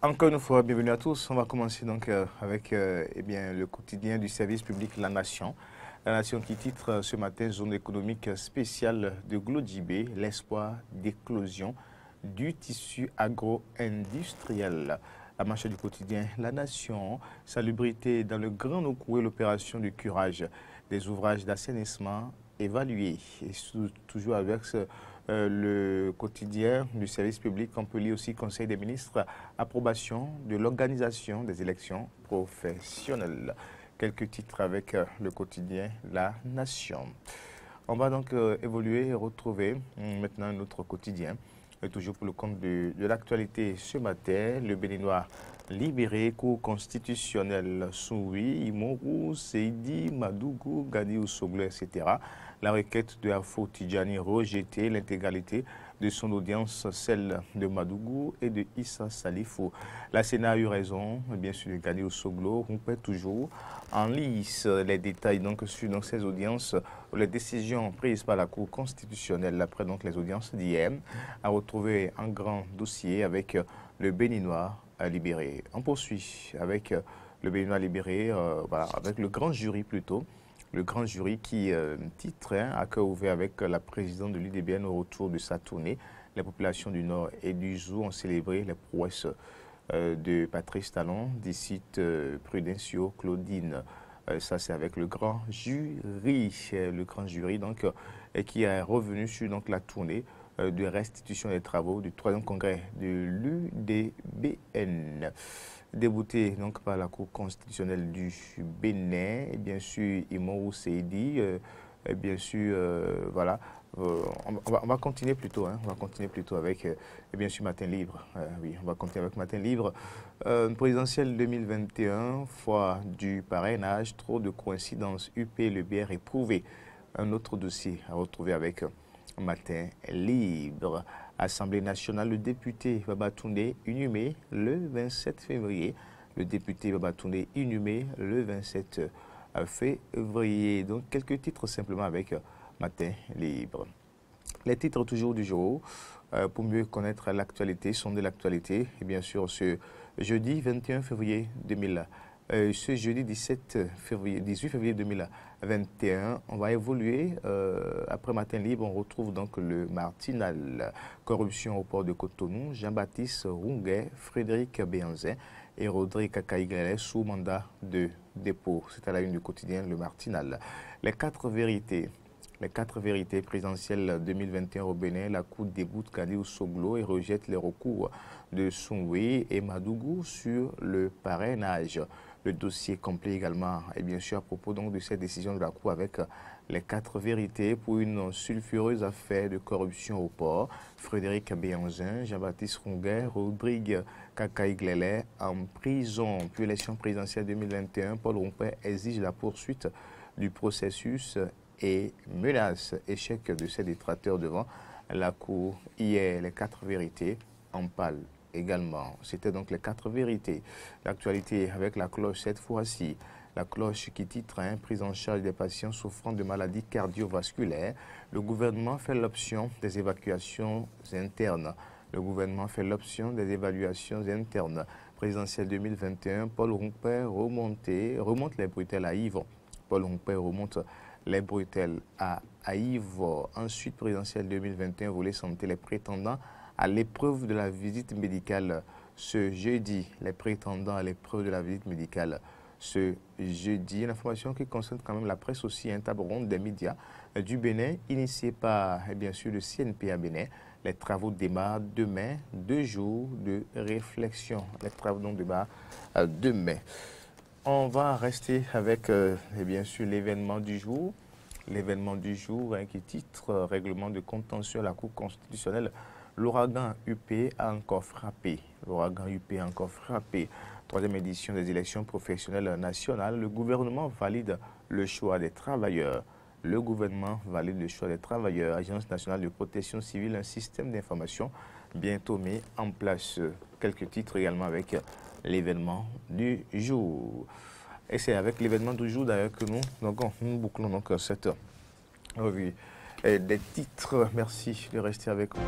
Encore une fois, bienvenue à tous. On va commencer donc avec le quotidien du service public La Nation. La Nation qui titre ce matin Zone économique spéciale de Glodibé, l'espoir d'éclosion du tissu agro-industriel. La manche du quotidien La Nation, salubrité dans le Grand Nokoué, l'opération de curage des ouvrages d'assainissement évalués. Et toujours avec le quotidien du service public, on peut lire aussi Conseil des ministres, approbation de l'organisation des élections professionnelles. Quelques titres avec le quotidien La Nation. On va donc évoluer et retrouver maintenant un autre quotidien. Et toujours pour le compte de l'actualité ce matin, le Béninois libéré, Cour constitutionnelle, Soui, Imourou, Seidi, Madougou, Gadi Ousoglou, etc. La requête de Afo Tidjani rejetée, l'intégralité de son audience, celle de Madougou et de Issa Salifou. La Sénat a eu raison, bien sûr, de Gadi Ousoglou, on peut toujours en lice les détails donc, sur ces audiences, les décisions prises par la Cour constitutionnelle après donc, les audiences d'hier, a retrouvé un grand dossier avec le Béninois libéré. On poursuit avec le Béninois libéré, voilà, avec le grand jury plutôt. Le grand jury qui titre à cœur ouvert avec la présidente de l'UDBN au retour de sa tournée. Les populations du Nord et du Zou ont célébré les prouesses de Patrice Talon, d'ici Prudencio Claudine. Ça, c'est avec le grand jury. Le grand jury donc, qui est revenu sur donc, la tournée de restitution des travaux du 3e congrès de l'UDBN. Débouté donc par la Cour constitutionnelle du Bénin, et bien sûr Imourou Seidi, et bien sûr, voilà, on va continuer plutôt, on va continuer plutôt avec, et bien sûr, Matin Libre. Oui, on va continuer avec Matin Libre. Présidentielle 2021, fois du parrainage, trop de coïncidences, UP, le BR éprouvé. Un autre dossier à retrouver avec Matin Libre. Assemblée nationale, le député Babatoundé inhumé le 27 février. Le député Babatoundé inhumé le 27 février. Donc, quelques titres simplement avec Matin Libre. Les titres toujours du jour, pour mieux connaître l'actualité, sont de l'actualité. Et bien sûr, ce jeudi 21 février 2000. Ce jeudi 18 février 2021, on va évoluer. Après Matin Libre, on retrouve donc le Martinal, corruption au port de Cotonou, Jean-Baptiste Rouguet, Frédéric Béanzin et Rodrigue Kakaïglele sous mandat de dépôt. C'est à la une du quotidien Le Martinal. Les quatre vérités. Les quatre vérités présidentielles 2021 au Bénin, la Cour déboute Gadi Ousoglou et rejette les recours de Soumoué et Madougou sur le parrainage. Le dossier complet également, et bien sûr à propos donc de cette décision de la Cour avec les quatre vérités pour une sulfureuse affaire de corruption au port. Frédéric Béanzin, Jean-Baptiste Rouguet, Rodrigue Kakaïglele en prison. Puis élection présidentielle 2021, Paul Rompé exige la poursuite du processus et menace échec de ces détracteurs devant la Cour. Hier, les quatre vérités en parlent également. C'était donc les quatre vérités. L'actualité avec la cloche cette fois-ci. La cloche qui titre prise en charge des patients souffrant de maladies cardiovasculaires. Le gouvernement fait l'option des évacuations internes. Le gouvernement fait l'option des évaluations internes. Présidentielle 2021, Paul Rompé remonte les brutelles à Yvon. Paul Rompé remonte les brutelles à Yvon. Ensuite, présidentielle 2021, volet santé, les prétendants à l'épreuve de la visite médicale ce jeudi. Les prétendants à l'épreuve de la visite médicale ce jeudi. Une information qui concerne quand même la presse aussi, un table ronde des médias du Bénin, initié par, bien sûr, le CNP à Bénin. Les travaux démarrent demain, 2 jours de réflexion. Les travaux donc démarrent demain. On va rester avec, bien sûr, l'événement du jour. L'événement du jour qui titre règlement de contentieux à la Cour constitutionnelle. L'ouragan UP a encore frappé. L'ouragan UP a encore frappé. 3e édition des élections professionnelles nationales. Le gouvernement valide le choix des travailleurs. Le gouvernement valide le choix des travailleurs. Agence nationale de protection civile, un système d'information bientôt mis en place. Quelques titres également avec l'événement du jour. Et c'est avec l'événement du jour d'ailleurs que nous bouclons donc cette revue des titres. Merci de rester avec nous.